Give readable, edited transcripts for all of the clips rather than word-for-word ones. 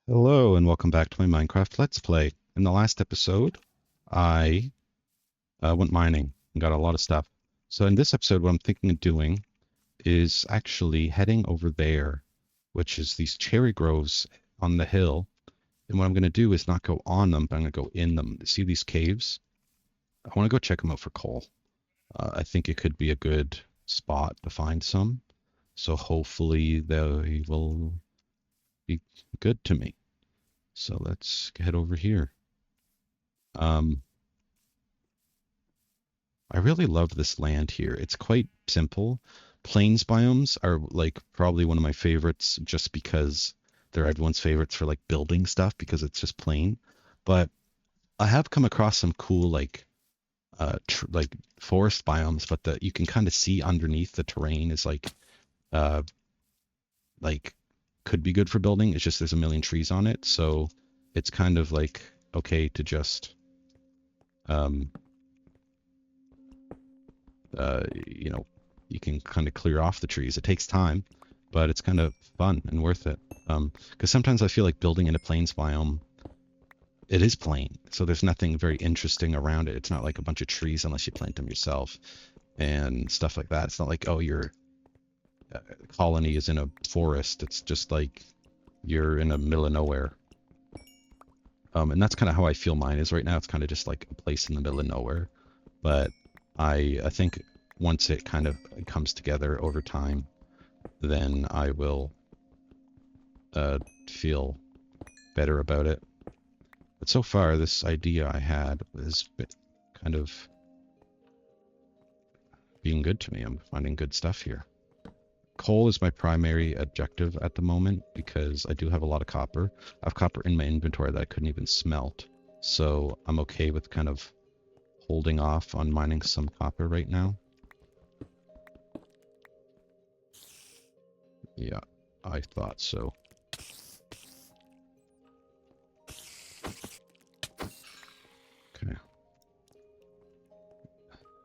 Hello and welcome back to my Minecraft Let's Play. In the last episode, I went mining and got a lot of stuff. So in this episode, what I'm thinking of doing is actually heading over there, which is these cherry groves on the hill. And what I'm going to do is not go on them, but I'm going to go in them. See these caves? I want to go check them out for coal. I think it could be a good spot to find some. So hopefully they will be good to me. So let's head over here. Um, I really love this land here. It's quite simple. Plains biomes are like probably one of my favorites just because they're everyone's favorites for like building stuff because it's just plain. But I have come across some cool like forest biomes, but the you can kind of see underneath the terrain is uh like could be good for building. It's just there's a million trees on it, so it's kind of like okay to just um you know, you can kind of clear off the trees. It takes time, but it's kind of fun and worth it. Because sometimes I feel like building in a plains biome, it is plain, so there's nothing very interesting around it. It's not like a bunch of trees unless you plant them yourself and stuff like that. It's not like, oh, your colony is in a forest. It's just like you're in the middle of nowhere. And that's kind of how I feel mine is right now. It's kind of just like a place in the middle of nowhere. But I think once it kind of comes together over time, then I will feel better about it. But so far, this idea I had is kind of being good to me. I'm finding good stuff here. Coal is my primary objective at the moment because I do have a lot of copper. I have copper in my inventory that I couldn't even smelt. So I'm okay with kind of holding off on mining some copper right now. Yeah, I thought so. Okay.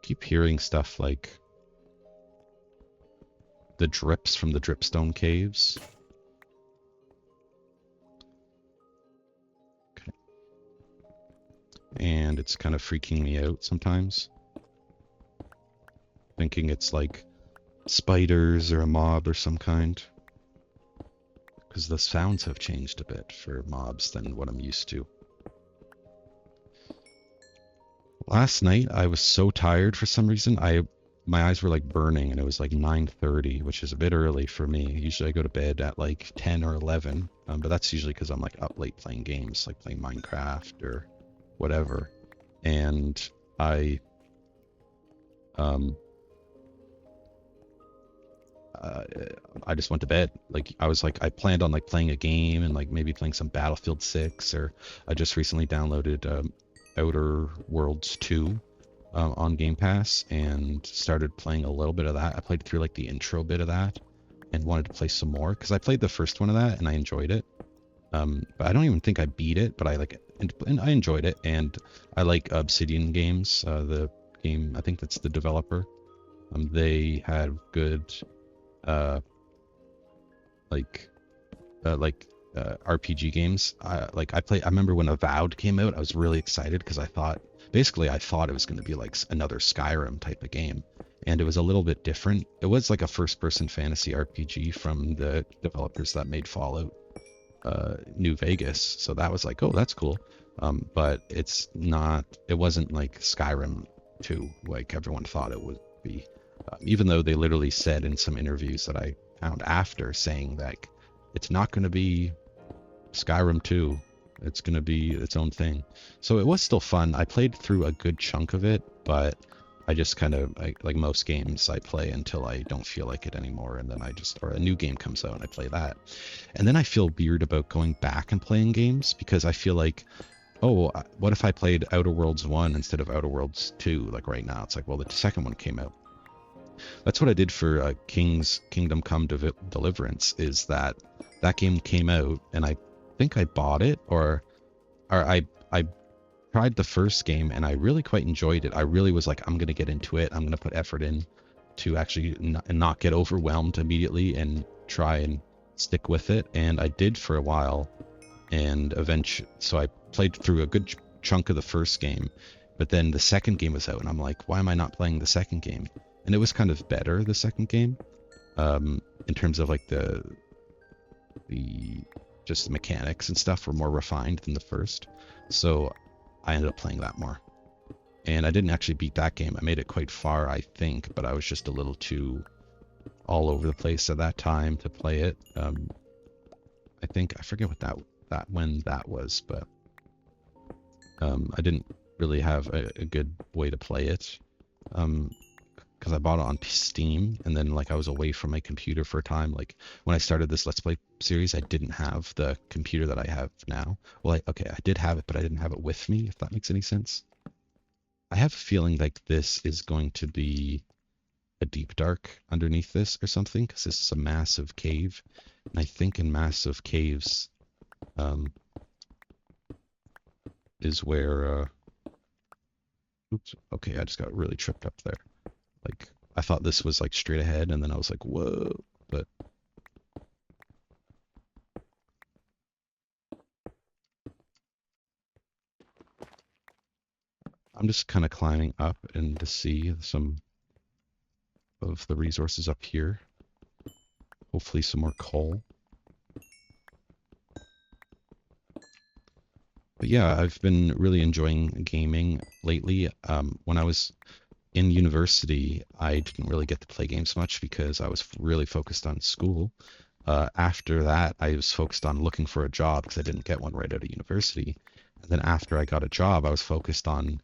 Keep hearing stuff like the drips from the dripstone caves. Okay. And it's kind of freaking me out sometimes. Thinking it's like spiders or a mob or some kind. Because the sounds have changed a bit for mobs than what I'm used to. Last night I was so tired for some reason. My eyes were like burning and it was like 9:30, which is a bit early for me. Usually I go to bed at like 10 or 11, but that's usually because I'm like up late playing games, like playing Minecraft or whatever. And I um uh, I just went to bed. Like I was like I planned on like playing a game and like maybe playing some Battlefield 6 or I just recently downloaded Outer Worlds 2 on Game Pass and started playing a little bit of that. I played through like the intro bit of that and wanted to play some more because I played the first one of that and I enjoyed it. But I don't even think I beat it, but I like it and I enjoyed it. And I like Obsidian Games, the game. I think that's the developer. They had good uh, like RPG games. I remember when Avowed came out, I was really excited because I thought it was going to be like another Skyrim type of game, and it was a little bit different. It was like a first-person fantasy RPG from the developers that made Fallout New Vegas, so that was like, oh, that's cool. But it's not. It wasn't like Skyrim 2, like everyone thought it would be. Even though they literally said in some interviews that I found after saying that it's not going to be Skyrim 2. It's going to be its own thing. So it was still fun. I played through a good chunk of it, but I just kind of, like most games, I play until I don't feel like it anymore. And then or a new game comes out and I play that. And then I feel weird about going back and playing games because I feel like, oh, what if I played Outer Worlds 1 instead of Outer Worlds 2? Like right now, it's like, well, the second one came out. That's what I did for Kingdom Come Deliverance. Is that game came out and I think I bought it or I tried the first game and I really quite enjoyed it. I really was like, I'm gonna get into it. I'm gonna put effort in to actually not get overwhelmed immediately and try and stick with it. And I did for a while. and eventually, so I played through a good chunk of the first game, but then the second game was out, and I'm like, why am I not playing the second game? And it was kind of better, the second game, in terms of like the just the mechanics and stuff were more refined than the first. So I ended up playing that more. And I didn't actually beat that game. I made it quite far, I think, but I was just a little too all over the place at that time to play it. I think I forget what that when that was, but I didn't really have a good way to play it. Because I bought it on Steam, and then like I was away from my computer for a time. Like when I started this Let's Play series, I didn't have the computer that I have now. Well, okay, I did have it, but I didn't have it with me, if that makes any sense. I have a feeling like this is going to be a deep dark underneath this or something, because this is a massive cave, and I think in massive caves is where. Oops. Okay, I just got really tripped up there. Like, I thought this was like straight ahead, and then I was like, whoa, but I'm just kind of climbing up and to see some of the resources up here. Hopefully some more coal. But yeah, I've been really enjoying gaming lately. When I was in university, I didn't really get to play games much because I was really focused on school. After that, I was focused on looking for a job because I didn't get one right out of university. And then after I got a job, I was focused on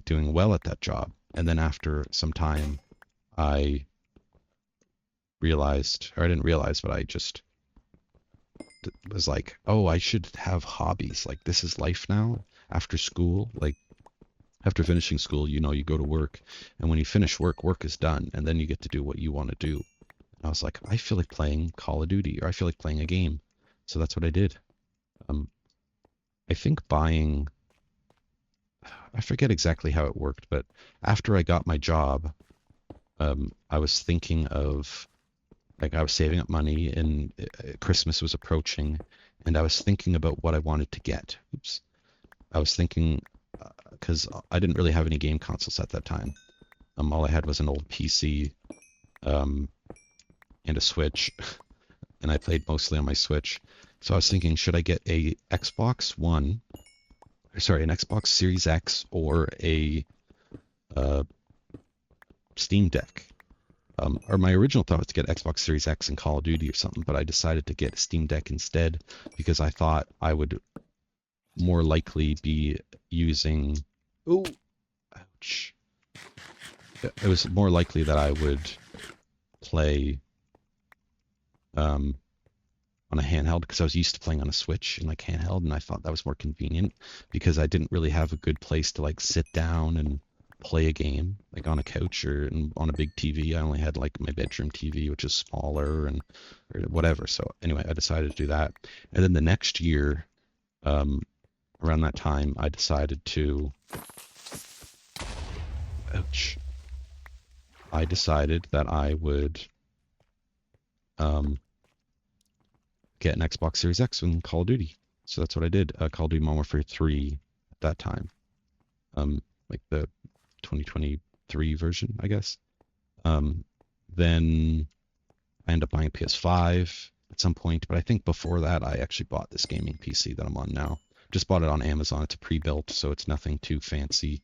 doing well at that job. And then after some time, I realized, or I didn't realize, but I just was like, oh, I should have hobbies. Like, this is life now after school. Like, after finishing school, you go to work. And when you finish work, work is done. And then you get to do what you want to do. And I was like, I feel like playing Call of Duty, or I feel like playing a game. So that's what I did. Um, I think buying, I forget exactly how it worked, but after I got my job, I was thinking of, like, I was saving up money, and Christmas was approaching, and I was thinking about what I wanted to get. Oops. I was thinking, because I didn't really have any game consoles at that time. All I had was an old PC, and a Switch, and I played mostly on my Switch. So I was thinking, should I get a Xbox One, sorry, an Xbox Series X, or a uh, Steam Deck? Or my original thought was to get Xbox Series X and Call of Duty or something, but I decided to get a Steam Deck instead because I thought I would more likely be using. Oh, ouch! It was more likely that I would play on a handheld because I was used to playing on a Switch and like handheld, and I thought that was more convenient because I didn't really have a good place to like sit down and play a game like on a couch or on a big TV. I only had like my bedroom TV, which is smaller and or whatever. So anyway, I decided to do that, and then the next year, around that time, I decided to. Ouch! I decided that I would get an Xbox Series X and Call of Duty. So that's what I did. Call of Duty Modern Warfare 3 at that time, like the 2023 version, I guess. Then I ended up buying a PS5 at some point, but I think before that I actually bought this gaming PC that I'm on now. Just bought it on Amazon. It's a pre-built, so it's nothing too fancy.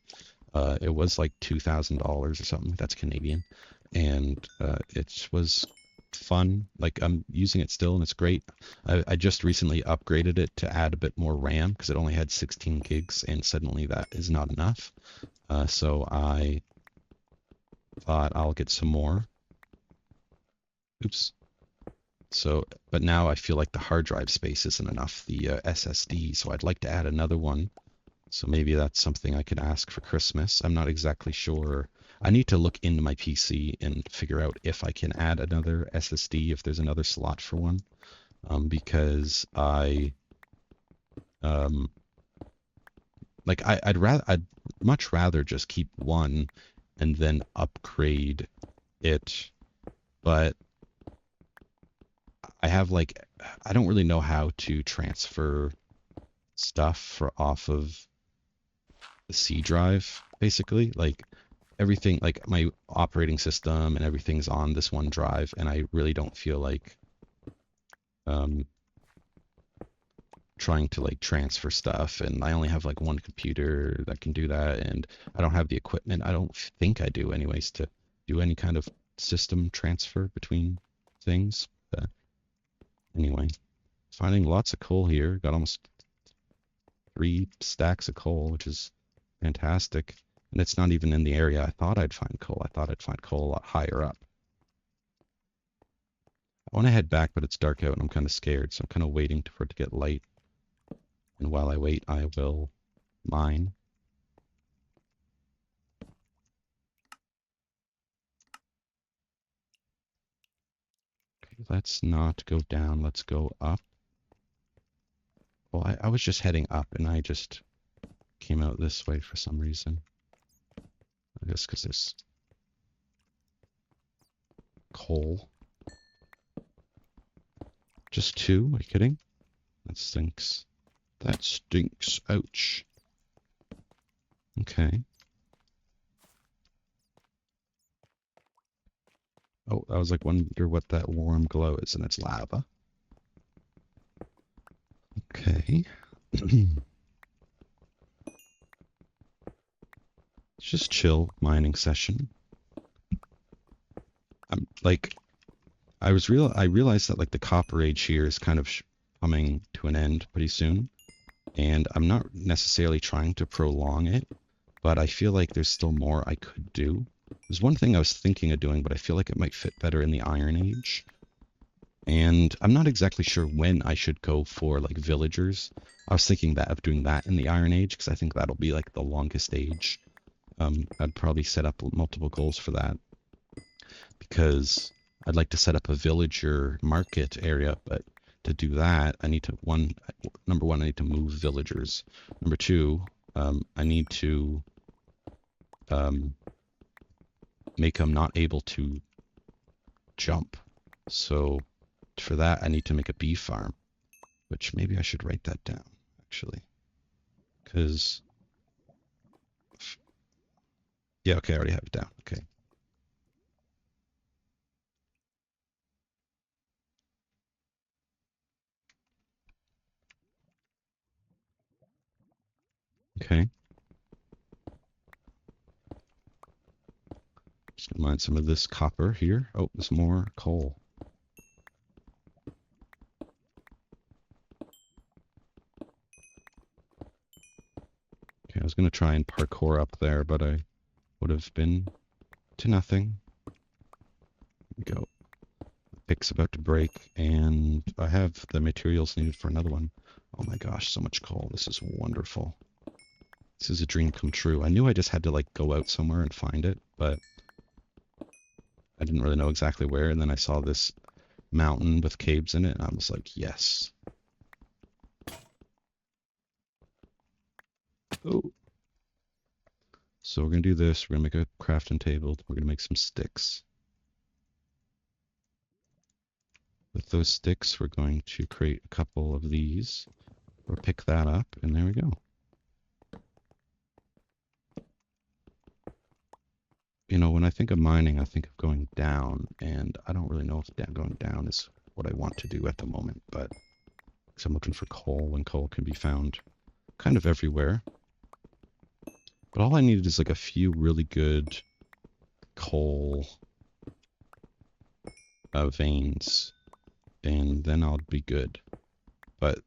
It was like $2,000 or something. That's Canadian, and it was fun. Like I'm using it still, and it's great. I just recently upgraded it to add a bit more RAM because it only had 16 gigs, and suddenly that is not enough. So I thought I'll get some more. Oops. So, but now I feel like the hard drive space isn't enough, the SSD. So I'd like to add another one. So maybe that's something I could ask for Christmas. I'm not exactly sure. I need to look into my PC and figure out if I can add another SSD, if there's another slot for one, because like I'd much rather just keep one and then upgrade it, but I have like, I don't really know how to transfer stuff off of the C drive, basically. Like everything, like my operating system and everything's on this one drive, and I really don't feel like um, trying to like transfer stuff. And I only have like one computer that can do that, and I don't have the equipment. I don't think I do, anyways, to do any kind of system transfer between things. But anyway, finding lots of coal here. Got almost 3 stacks of coal, which is fantastic. And it's not even in the area I thought I'd find coal. I thought I'd find coal a lot higher up. I want to head back, but it's dark out and I'm kind of scared, so I'm kind of waiting for it to get light. And while I wait, I will mine. Okay, let's not go down. Let's go up. Well, I was just heading up, and I just came out this way for some reason. I guess because there's coal. Just 2? Are you kidding? That stinks. That stinks. Ouch. Okay. Oh, I was like, wonder what that warm glow is, and it's lava. Okay. It's just chill mining session. I'm like, I realized that like the copper age here is kind of coming to an end pretty soon, and I'm not necessarily trying to prolong it, but I feel like there's still more I could do. There's one thing I was thinking of doing, but I feel like it might fit better in the Iron Age. And I'm not exactly sure when I should go for like villagers. I was thinking that of doing that in the Iron Age because I think that'll be like the longest age. I'd probably set up multiple goals for that because I'd like to set up a villager market area, but to do that, I need to number one, I need to move villagers. Number two, I need to make them not able to jump. So for that, I need to make a bee farm, which maybe I should write that down, actually. Because, yeah, okay, I already have it down. Okay. Okay. Just gonna mine some of this copper here. Oh, there's more coal. Okay, I was gonna try and parkour up there, but I would have been to nothing. Here we go. The pick's about to break, and I have the materials needed for another one. Oh my gosh, so much coal. This is wonderful. This is a dream come true. I knew I just had to like go out somewhere and find it, but I didn't really know exactly where. And then I saw this mountain with caves in it, and I was like, yes. Oh. So we're going to do this. We're going to make a crafting table. We're going to make some sticks. With those sticks, we're going to create a couple of these. Or pick that up, and there we go. You know, when I think of mining, I think of going down, and I don't really know if going down is what I want to do at the moment, but because I'm looking for coal, and coal can be found kind of everywhere. But all I needed is like a few really good coal veins, and then I'll be good. But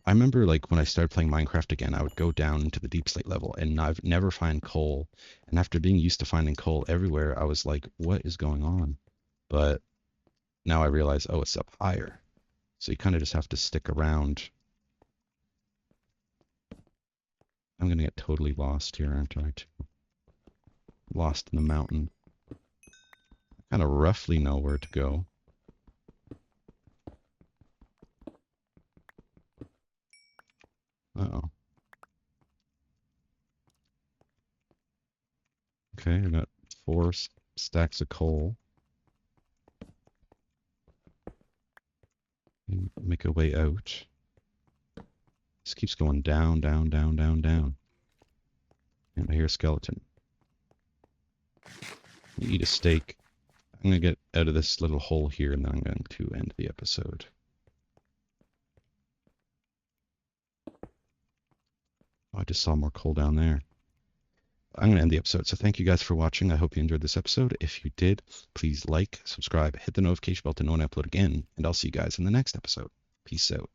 I remember like when I started playing Minecraft again, I would go down into the deep slate level and I've never find coal. And after being used to finding coal everywhere, I was like, what is going on? But now I realize, oh, it's up higher. So you kind of just have to stick around. I'm going to get totally lost here, aren't I? Lost in the mountain. I kind of roughly know where to go. Uh-oh. Okay, I got 4 stacks of coal. Make a way out. This keeps going down, down, down, down, down. And I hear a skeleton. You eat a steak. I'm going to get out of this little hole here, and then I'm going to end the episode. Oh, I just saw more coal down there. I'm going to end the episode. So thank you guys for watching. I hope you enjoyed this episode. If you did, please like, subscribe, hit the notification bell to know when I upload again, and I'll see you guys in the next episode. Peace out.